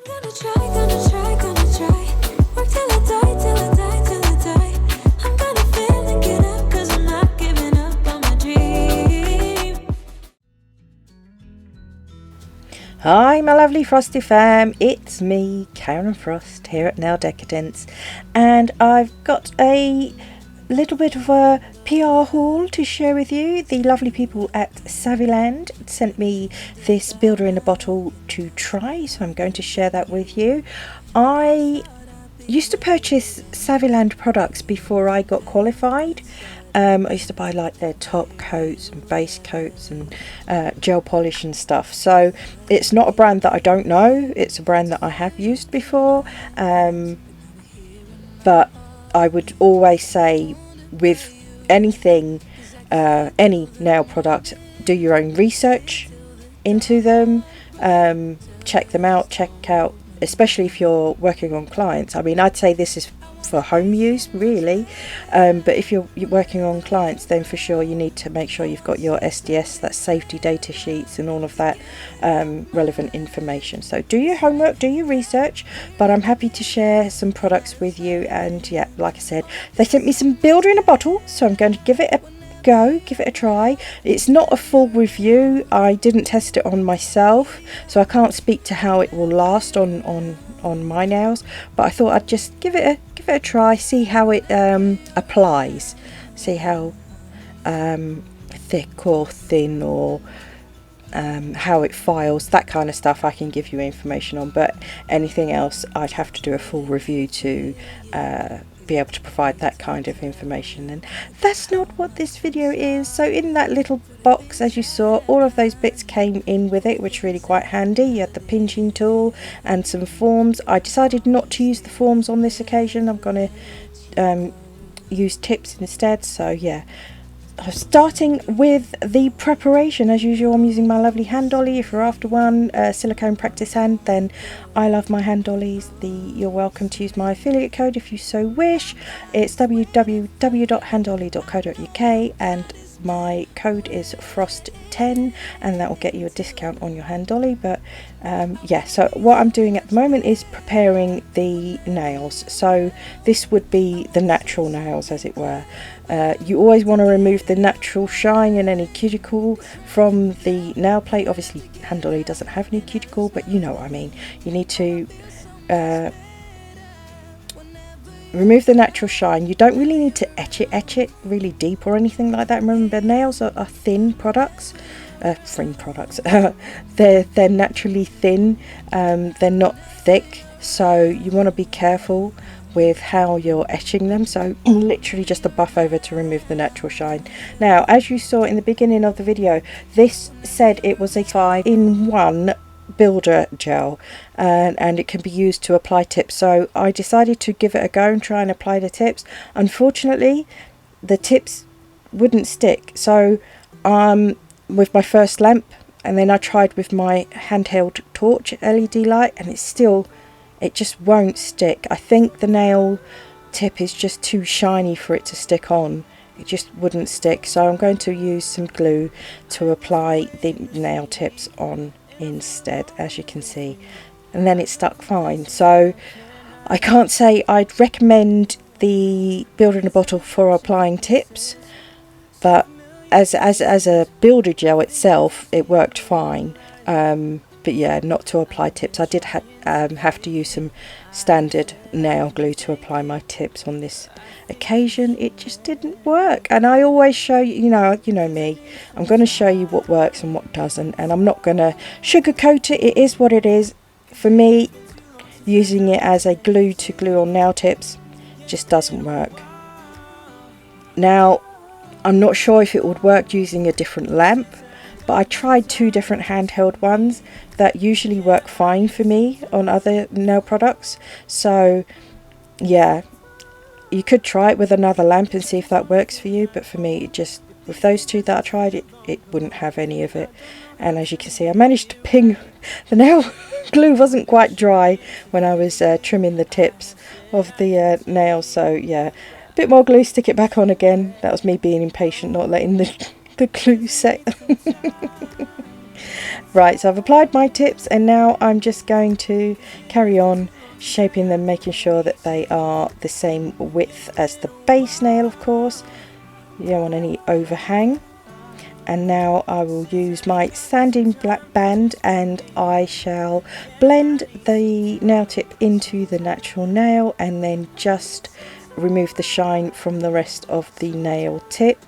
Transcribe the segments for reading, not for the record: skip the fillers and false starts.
Gonna try, gonna try, gonna try. Work till I die, till I die, till I die. I'm gonna fail and get up, cause I'm not giving up on my dream. Hi my lovely Frosty fam, it's me, Karen Frost, here at Nail Decadence, and I've got a little bit of a PR haul to share with you. The lovely people at Saviland sent me this builder in a bottle to try, so I'm going to share that with you. I used to purchase Saviland products before I got qualified. I used to buy like their top coats and base coats and gel polish and stuff, so it's not a brand that I don't know, it's a brand that I have used before, but I would always say with anything, any nail product, do your own research into them, check them out, especially if you're working on clients. I mean, I'd say this is for home use really, but if you're working on clients, then for sure you need to make sure you've got your SDS, that's safety data sheets, and all of that relevant information. So do your homework, do your research, but I'm happy to share some products with you. And yeah, like I said, they sent me some builder in a bottle, so I'm going to give it a go, give it a try. It's not a full review, I didn't test it on myself, so I can't speak to how it will last on my nails, but I thought I'd just give it a try, see how it applies, see how thick or thin, or how it files, that kind of stuff I can give you information on, but anything else I'd have to do a full review to be able to provide that kind of information, and that's not what this video is. So in that little box, as you saw, all of those bits came in with it, which is really quite handy. You had the pinching tool and some forms. I decided not to use the forms on this occasion, I'm going to use tips instead. So yeah, starting with the preparation, as usual I'm using my lovely Handolly. If you're after one, silicone practice hand, then I love my Handollies. You're welcome to use my affiliate code if you so wish. It's www.handolly.co.uk and my code is FROST10, and that will get you a discount on your Handolly. But yeah, so what I'm doing at the moment is preparing the nails. So this would be the natural nails, as it were. You always want to remove the natural shine and any cuticle from the nail plate. Obviously Handolly doesn't have any cuticle, but you know what I mean. You need to remove the natural shine. You don't really need to etch it really deep or anything like that. Remember, nails are thin products, they're naturally thin, they're not thick, so you want to be careful with how you're etching them. So literally just a buff over to remove the natural shine. Now, as you saw in the beginning of the video, this said it was a 5-in-1 builder gel, and it can be used to apply tips, so I decided to give it a go and try and apply the tips. Unfortunately the tips wouldn't stick, so with my first lamp, and then I tried with my handheld torch LED light, and it just won't stick. I think the nail tip is just too shiny for it to stick on. It just wouldn't stick, so I'm going to use some glue to apply the nail tips on instead, as you can see, and then it stuck fine. So I can't say I'd recommend the builder in a bottle for applying tips, but as a builder gel itself it worked fine, but yeah, not to apply tips. I did have to use some standard nail glue to apply my tips on this occasion. It just didn't work, and I always show you, you know me, I'm going to show you what works and what doesn't, and I'm not going to sugarcoat it. It is what it is. For me, using it as a glue to glue on nail tips just doesn't work. Now, I'm not sure if it would work using a different lamp, but I tried 2 different handheld ones that usually work fine for me on other nail products. So yeah, you could try it with another lamp and see if that works for you, but for me, it just, with those 2 that I tried, it wouldn't have any of it. And as you can see, I managed to ping the nail glue wasn't quite dry when I was trimming the tips of the nails. So yeah, a bit more glue, stick it back on again. That was me being impatient, not letting the glue set. Right, so I've applied my tips and now I'm just going to carry on shaping them, making sure that they are the same width as the base nail, of course. You don't want any overhang. And now I will use my sanding black band and I shall blend the nail tip into the natural nail and then just remove the shine from the rest of the nail tip.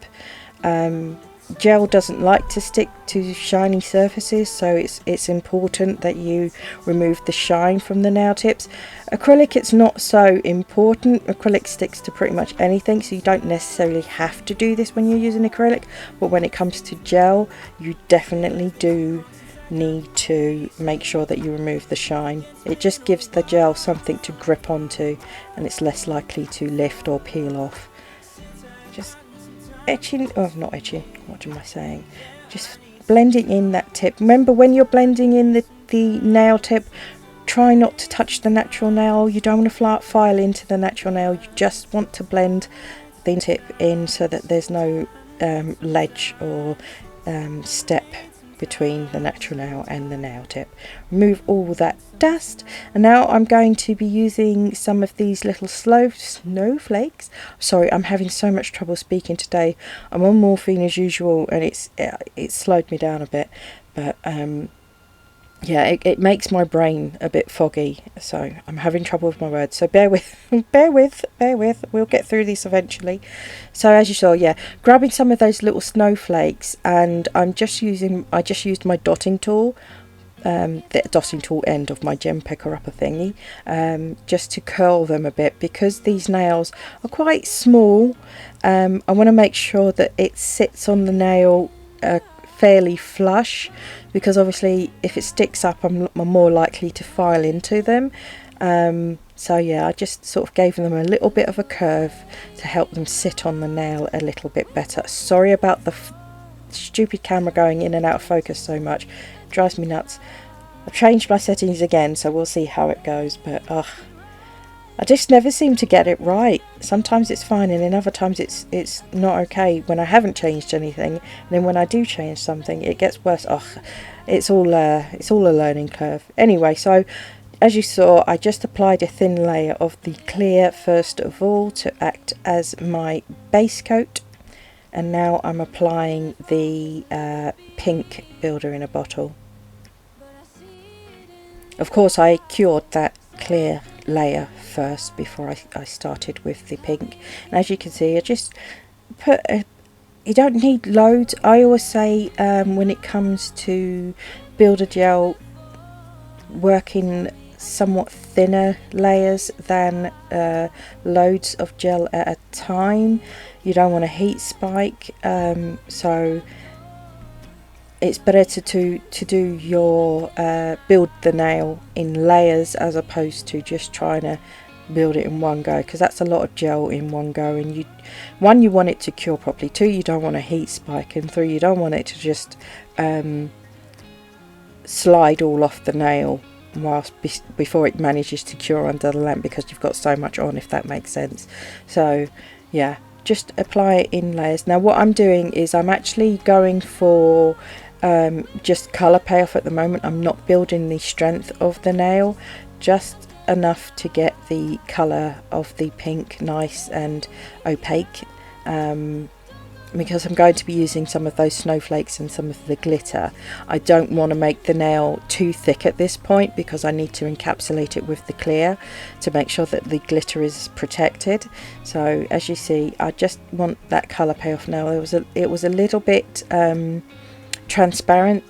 Gel doesn't like to stick to shiny surfaces, so it's important that you remove the shine from the nail tips. Acrylic, it's not so important. Acrylic sticks to pretty much anything, so you don't necessarily have to do this when you're using acrylic, but when it comes to gel, you definitely do need to make sure that you remove the shine. It just gives the gel something to grip onto and it's less likely to lift or peel off. Just etching, oh not etching, what am I saying, just blending in that tip. Remember, when you're blending in the nail tip, try not to touch the natural nail. You don't want to file into the natural nail, you just want to blend the tip in so that there's no ledge or step between the natural nail and the nail tip. Remove all that dust, and now I'm going to be using some of these little snowflakes. Sorry, I'm having so much trouble speaking today. I'm on morphine as usual and it's slowed me down a bit, but yeah, it makes my brain a bit foggy, so I'm having trouble with my words, so bear with, bear with, we'll get through this eventually. So as you saw, yeah, grabbing some of those little snowflakes, and I just used my dotting tool, the dotting tool end of my gem picker upper thingy, just to curl them a bit, because these nails are quite small. I want to make sure that it sits on the nail fairly flush, because obviously if it sticks up I'm more likely to file into them. So yeah, I just sort of gave them a little bit of a curve to help them sit on the nail a little bit better. Sorry about the stupid camera going in and out of focus so much, it drives me nuts. I've changed my settings again, so we'll see how it goes, but I just never seem to get it right. Sometimes it's fine and then other times it's not okay when I haven't changed anything, and then when I do change something it gets worse. It's all a learning curve. Anyway, so as you saw, I just applied a thin layer of the clear first of all to act as my base coat, and now I'm applying the pink builder in a bottle. Of course I cured that clear layer first before I started with the pink, and as you can see I just put you don't need loads. I always say when it comes to builder gel, working somewhat thinner layers than loads of gel at a time. You don't want a heat spike, so it's better to do your build the nail in layers as opposed to just trying to build it in one go, because that's a lot of gel in one go, and you want it to cure properly, 2 you don't want a heat spike, and 3 you don't want it to just slide all off the nail whilst before it manages to cure under the lamp, because you've got so much on, if that makes sense. So yeah, just apply it in layers. Now what I'm doing is I'm actually going for just colour payoff at the moment. I'm not building the strength of the nail, just enough to get the colour of the pink nice and opaque, because I'm going to be using some of those snowflakes and some of the glitter. I don't want to make the nail too thick at this point, because I need to encapsulate it with the clear to make sure that the glitter is protected. So as you see, I just want that colour payoff now. It was a little bit transparent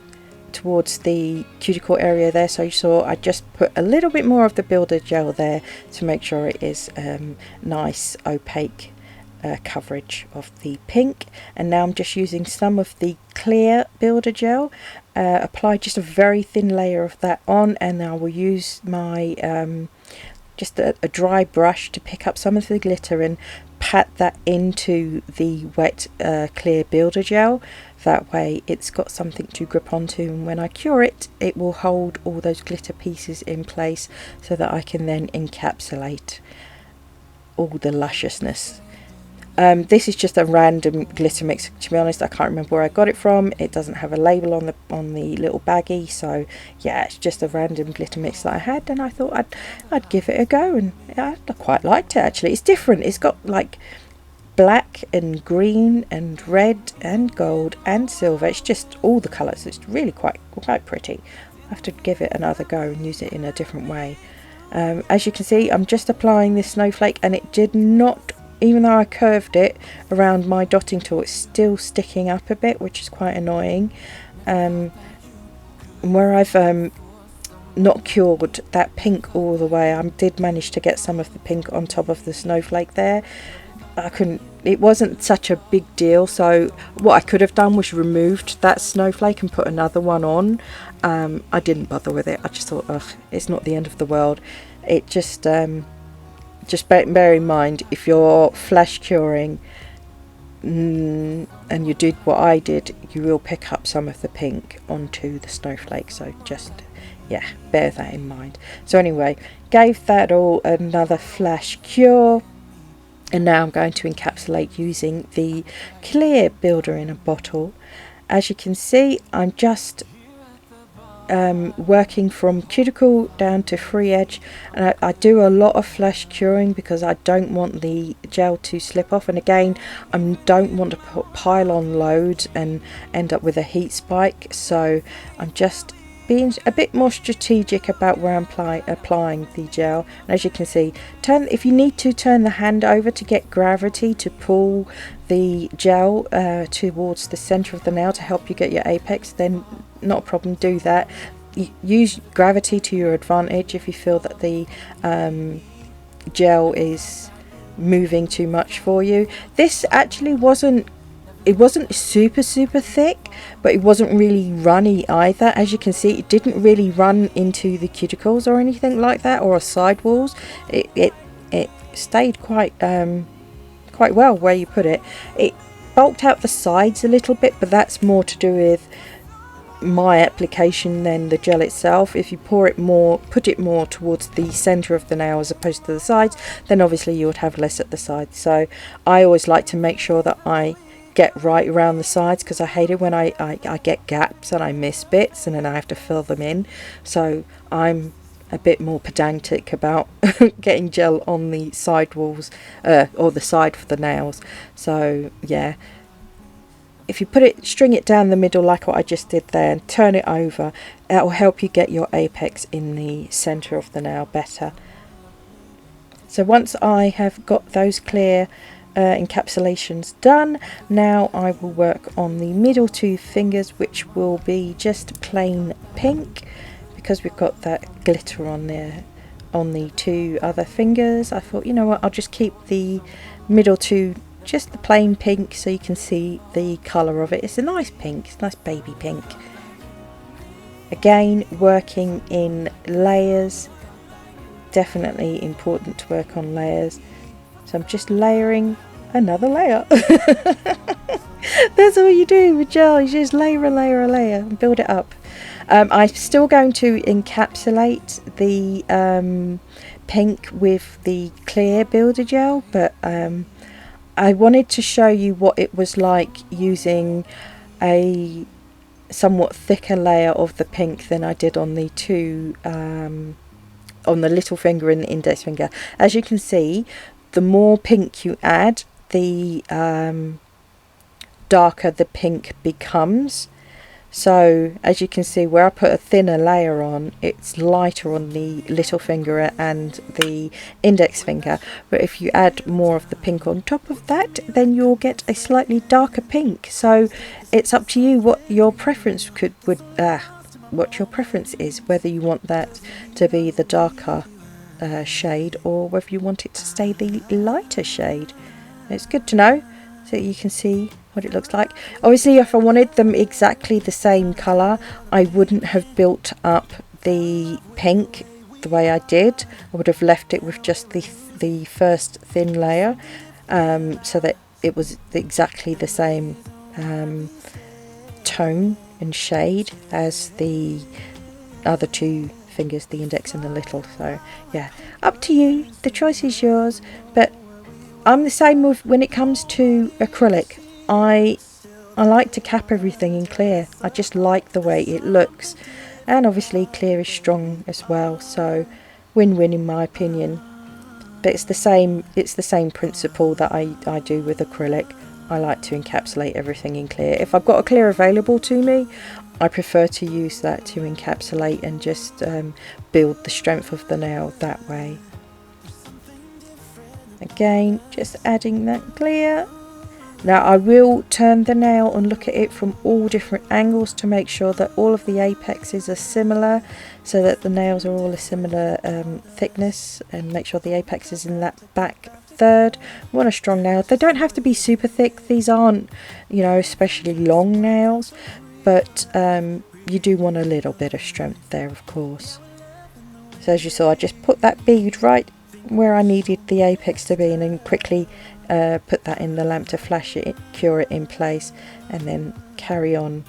towards the cuticle area there, so you saw I just put a little bit more of the builder gel there to make sure it is nice opaque coverage of the pink. And now I'm just using some of the clear builder gel, apply just a very thin layer of that on, and I will use my just a dry brush to pick up some of the glitter and pat that into the wet clear builder gel. That way it's got something to grip onto, and when I cure it, it will hold all those glitter pieces in place so that I can then encapsulate all the lusciousness. This is just a random glitter mix. To be honest, I can't remember where I got it from. It doesn't have a label on the little baggie, so yeah, it's just a random glitter mix that I had, and I thought I'd give it a go, and yeah, I quite liked it actually. It's different. It's got like black and green and red and gold and silver. It's just all the colours. It's really quite pretty. I have to give it another go and use it in a different way. As you can see, I'm just applying this snowflake, and it did not, even though I curved it around my dotting tool, it's still sticking up a bit, which is quite annoying. Where I've not cured that pink all the way, I did manage to get some of the pink on top of the snowflake there. It wasn't such a big deal, so what I could have done was removed that snowflake and put another one on. I didn't bother with it. I just thought, ugh, it's not the end of the world. It just bear in mind, if you're flash curing and you did what I did, you will pick up some of the pink onto the snowflake, so just, yeah, bear that in mind. So anyway, gave that all another flash cure. And now I'm going to encapsulate using the clear builder in a bottle. As you can see, I'm just working from cuticle down to free edge, and I do a lot of flash curing because I don't want the gel to slip off, and again, I don't want to pile on loads and end up with a heat spike, so I'm just being a bit more strategic about where I'm applying the gel. And as you can see, if you need to turn the hand over to get gravity to pull the gel towards the center of the nail to help you get your apex, then not a problem, do that. Use gravity to your advantage if you feel that the gel is moving too much for you. This actually wasn't super thick, but it wasn't really runny either. As you can see, it didn't really run into the cuticles or anything like that, or side walls. It stayed quite well where you put it. It bulked out the sides a little bit, but that's more to do with my application than the gel itself. If you put it more towards the center of the nail as opposed to the sides, then obviously you would have less at the sides. So I always like to make sure that I get right around the sides, because I hate it when I get gaps and I miss bits and then I have to fill them in. So I'm a bit more pedantic about getting gel on the side walls or the side for the nails. So yeah, if you string it down the middle like what I just did there and turn it over, that will help you get your apex in the center of the nail better. So once I have got those clear encapsulations done, now I will work on the middle two fingers, which will be just plain pink, because we've got that glitter on there on the two other fingers. I thought, you know what, I'll just keep the middle two just the plain pink so you can see the colour of it. It's a nice pink, it's a nice baby pink. Again, working in layers, definitely important to work on layers. So I'm just layering another layer. That's all you do with gel, you just layer and build it up. I'm still going to encapsulate the pink with the clear builder gel, but I wanted to show you what it was like using a somewhat thicker layer of the pink than I did on the two on the little finger and the index finger. As you can see, the more pink you add, the darker the pink becomes. So as you can see, where I put a thinner layer on, it's lighter on the little finger and the index finger, but if you add more of the pink on top of that, then you'll get a slightly darker pink. So it's up to you what your preference what your preference is, whether you want that to be the darker shade or whether you want it to stay the lighter shade. It's good to know so you can see what it looks like. Obviously, if I wanted them exactly the same colour, I wouldn't have built up the pink the way I did. I would have left it with just the first thin layer, so that it was exactly the same tone and shade as the other two fingers, the index and the little. So yeah, up to you, the choice is yours, but I'm the same with when it comes to acrylic. I like to cap everything in clear. I just like the way it looks, and obviously clear is strong as well, so win-win in my opinion. But it's the same principle that I do with acrylic. I like to encapsulate everything in clear. If I've got a clear available to me, I prefer to use that to encapsulate and just build the strength of the nail that way. Again, just adding that clear. Now I will turn the nail and look at it from all different angles to make sure that all of the apexes are similar, so that the nails are all a similar thickness, and make sure the apex is in that back third. I want a strong nail. They don't have to be super thick. These aren't, you know, especially long nails, but you do want a little bit of strength there, of course. So as you saw, I just put that bead right where I needed the apex to be, and then quickly put that in the lamp to flash it, cure it in place, and then carry on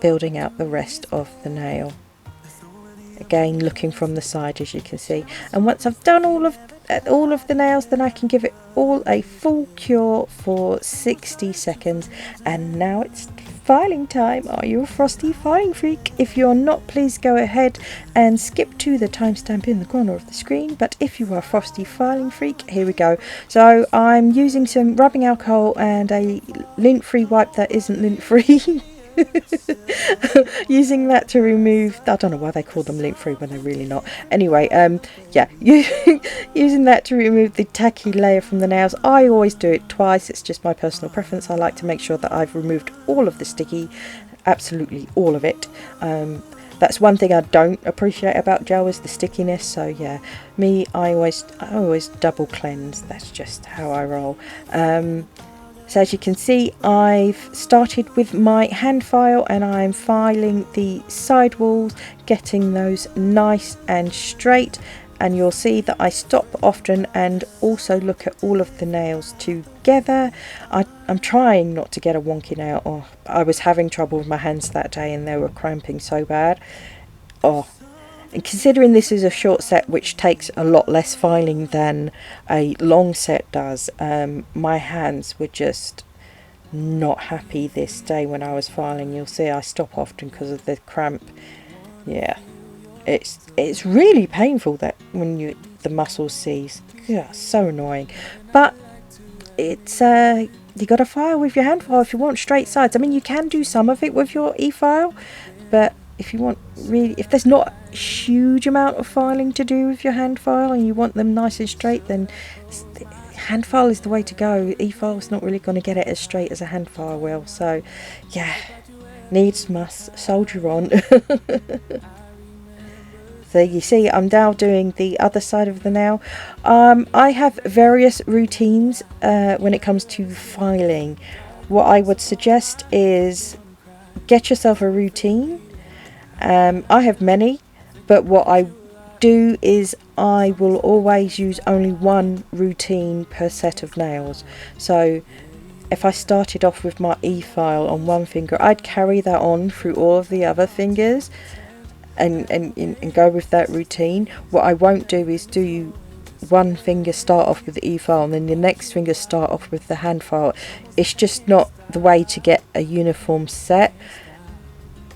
building out the rest of the nail. Again, looking from the side, as you can see. And once I've done all of the nails, then I can give it all a full cure for 60 seconds. And now it's filing time. Are you a Frosty filing freak? If you're not, please go ahead and skip to the timestamp in the corner of the screen. But if you are a Frosty filing freak, here we go. So I'm using some rubbing alcohol and a lint-free wipe that isn't lint-free. Using that to remove, I don't know why they call them lint-free when they're really not. Anyway, yeah, using that to remove the tacky layer from the nails. I always do it twice. It's just my personal preference. I like to make sure that I've removed all of the sticky, absolutely all of it. That's one thing I don't appreciate about gel, is the stickiness. So yeah, I always double cleanse. That's just how I roll. So as you can see, I've started with my hand file, and I'm filing the side walls, getting those nice and straight. And you'll see that I stop often and also look at all of the nails together. I'm trying not to get a wonky nail. Oh, I was having trouble with my hands that day, and they were cramping so bad. Oh. And considering this is a short set, which takes a lot less filing than a long set does, my hands were just not happy this day when I was filing. You'll see I stop often because of the cramp. Yeah, it's really painful that when the muscles seize. Yeah, so annoying. But it's you got to file with your hand file if you want straight sides. I mean, you can do some of it with your e-file, but if you want if there's not a huge amount of filing to do with your hand file and you want them nice and straight, then hand file is the way to go. E-file is not really going to get it as straight as a hand file will. So yeah, needs must, soldier on. So you see, I'm now doing the other side of the nail. I have various routines when it comes to filing. What I would suggest is get yourself a routine. I have many, but what I do is I will always use only one routine per set of nails. So if I started off with my e-file on one finger, I'd carry that on through all of the other fingers and go with that routine. What I won't do is do one finger start off with the e-file and then the next finger start off with the hand file. It's just not the way to get a uniform set.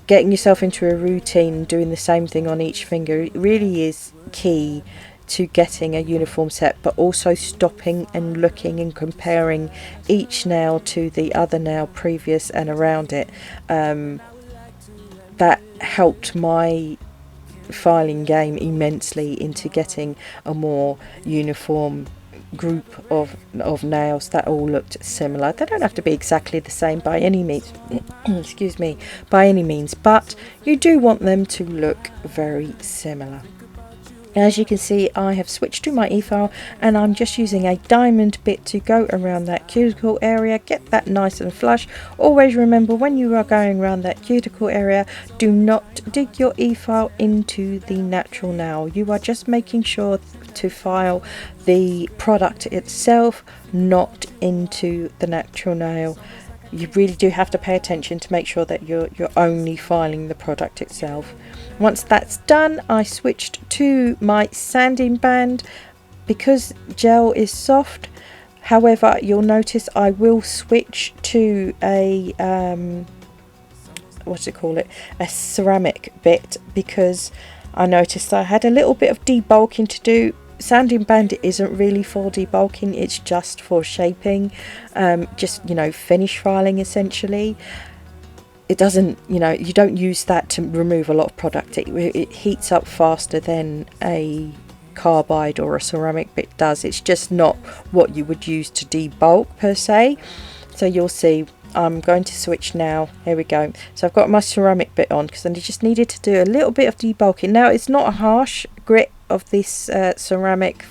Getting yourself into a routine and doing the same thing on each finger really is key to getting a uniform set, but also stopping and looking and comparing each nail to the other nail previous and around it. That helped my filing game immensely into getting a more uniform group of nails that all looked similar. They don't have to be exactly the same by any means excuse me, by any means, but you do want them to look very similar. As you can see, I have switched to my e-file and I'm just using a diamond bit to go around that cuticle area, get that nice and flush. Always remember, when you are going around that cuticle area, do not dig your e-file into the natural nail. You are just making sure to file the product itself, not into the natural nail. You really do have to pay attention to make sure that you're only filing the product itself. Once that's done, I switched to my sanding band. Because gel is soft, However, you'll notice I will switch to a what do you call it, a ceramic bit, because I noticed I had a little bit of debulking to do. Sanding band isn't really for debulking, it's just for shaping, just, you know, finish filing essentially. It doesn't, you know, you don't use that to remove a lot of product. It heats up faster than a carbide or a ceramic bit does. It's just not what you would use to debulk per se. So you'll see I'm going to switch now. Here we go. So I've got my ceramic bit on because I just needed to do a little bit of debulking. Now it's not a harsh grit of this ceramic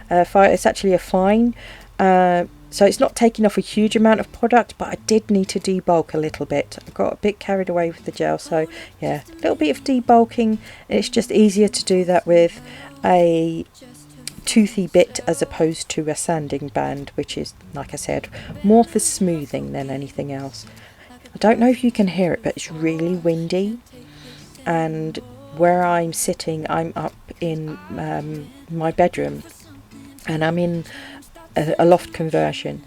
file, it's actually a fine, so it's not taking off a huge amount of product, but I did need to debulk a little bit. I got a bit carried away with the gel, so yeah, a little bit of debulking. It's just easier to do that with a toothy bit as opposed to a sanding band, which is, like I said, more for smoothing than anything else. I don't know if you can hear it, but it's really windy, and where I'm sitting, I'm up in my bedroom, and I'm in a loft conversion,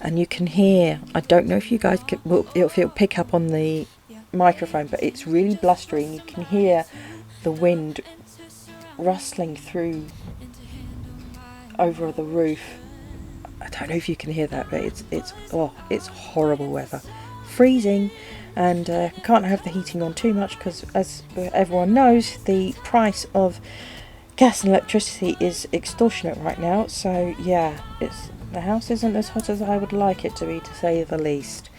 and you can hear, I don't know if you guys can, if it'll pick up on the microphone, but it's really blustery, and you can hear the wind rustling through over the roof. I don't know if you can hear that, but it's horrible weather, freezing. And can't have the heating on too much because, as everyone knows, the price of gas and electricity is extortionate right now. So yeah, the house isn't as hot as I would like it to be, to say the least.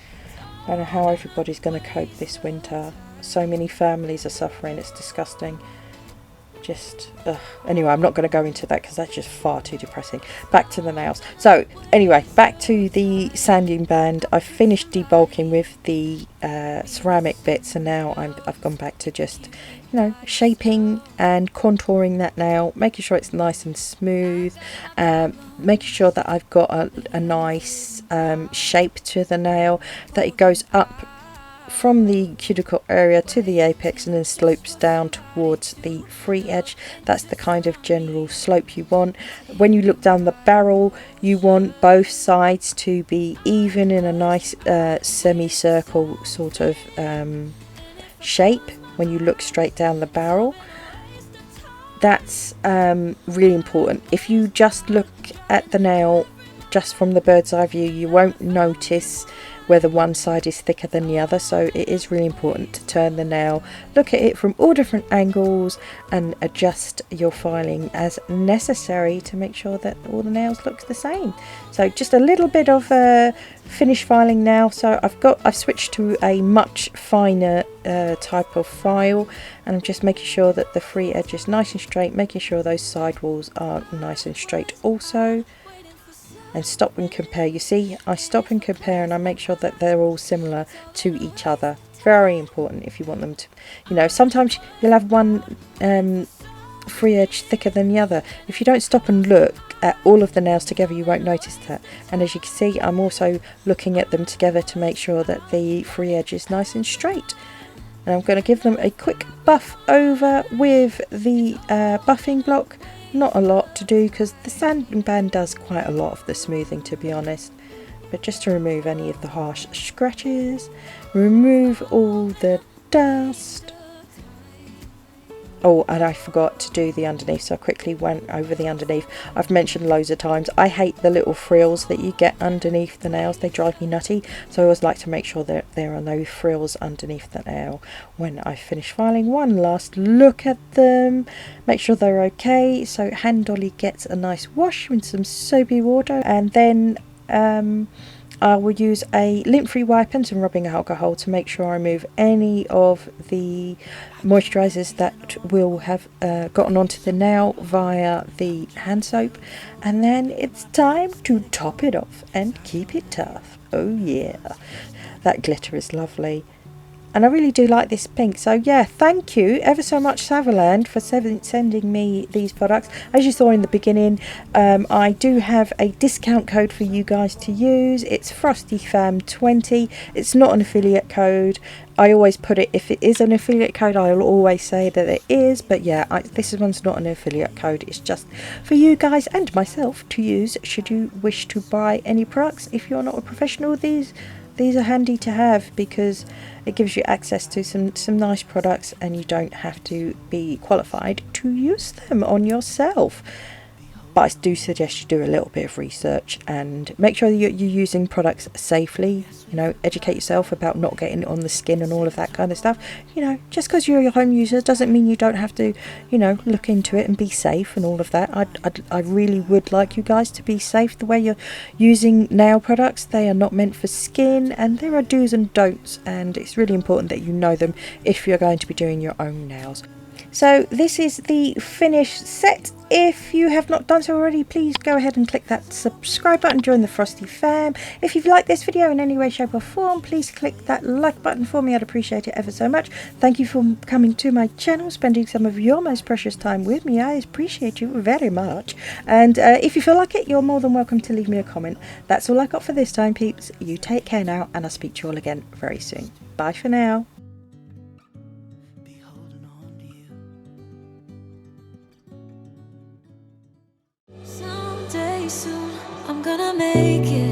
I don't know how everybody's going to cope this winter. So many families are suffering. It's disgusting. Just anyway, I'm not going to go into that because that's just far too depressing. Back to the nails. So anyway, back to the sanding band. I've finished debulking with the ceramic bits, and now I've gone back to just, you know, shaping and contouring that nail, making sure it's nice and smooth, making sure that I've got a nice shape to the nail, that it goes up from the cuticle area to the apex and then slopes down towards the free edge. That's the kind of general slope you want. When you look down the barrel, you want both sides to be even in a nice semicircle sort of shape when you look straight down the barrel. That's really important. If you just look at the nail just from the bird's eye view, you won't notice whether one side is thicker than the other, so it is really important to turn the nail, look at it from all different angles, and adjust your filing as necessary to make sure that all the nails look the same. So just a little bit of finish filing now. So I've switched to a much finer type of file, and I'm just making sure that the free edge is nice and straight, making sure those side walls are nice and straight also. And stop and compare. You see, I stop and compare, and I make sure that they're all similar to each other. Very important if you want them to, you know, sometimes you'll have one free edge thicker than the other. If you don't stop and look at all of the nails together, you won't notice that. And as you can see, I'm also looking at them together to make sure that the free edge is nice and straight. And I'm going to give them a quick buff over with the buffing block. Not a lot to do because the sanding band does quite a lot of the smoothing, to be honest, but just to remove any of the harsh scratches, remove all the dust. Oh, and I forgot to do the underneath, so I quickly went over the underneath. I've mentioned loads of times, I hate the little frills that you get underneath the nails. They drive me nutty, so I always like to make sure that there are no frills underneath the nail when I finish filing. One last look at them, make sure they're okay. So Handolly gets a nice wash with some soapy water, and then I will use a lint-free wipe and some rubbing alcohol to make sure I remove any of the moisturisers that will have gotten onto the nail via the hand soap. And then it's time to top it off and keep it tough. Oh yeah, that glitter is lovely. and I really do like this pink. So yeah, thank you ever so much, Saviland, for sending me these products. As you saw in the beginning, I do have a discount code for you guys to use. It's Frosty Fam 20. It's not an affiliate code. I always put it, if it is an affiliate code, I'll always say that it is, but yeah, this one's not an affiliate code. It's just for you guys and myself to use should you wish to buy any products. If you're not a professional, these are handy to have because it gives you access to some nice products, and you don't have to be qualified to use them on yourself. But I do suggest you do a little bit of research and make sure that you're using products safely. You know, educate yourself about not getting it on the skin and all of that kind of stuff. You know, just because you're a home user doesn't mean you don't have to, you know, look into it and be safe and all of that. I really would like you guys to be safe the way you're using nail products. They are not meant for skin, and there are do's and don'ts, and it's really important that you know them if you're going to be doing your own nails. So this is the finished set. If you have not done so already, please go ahead and click that subscribe button, join the Frosty Fam. If you've liked this video in any way, shape or form, please click that like button for me. I'd appreciate it ever so much. Thank you for coming to my channel, spending some of your most precious time with me. I appreciate you very much. And if you feel like it, you're more than welcome to leave me a comment. That's all I got for this time, peeps. You take care now, and I'll speak to you all again very soon. Bye for now. Someday soon, I'm gonna make it.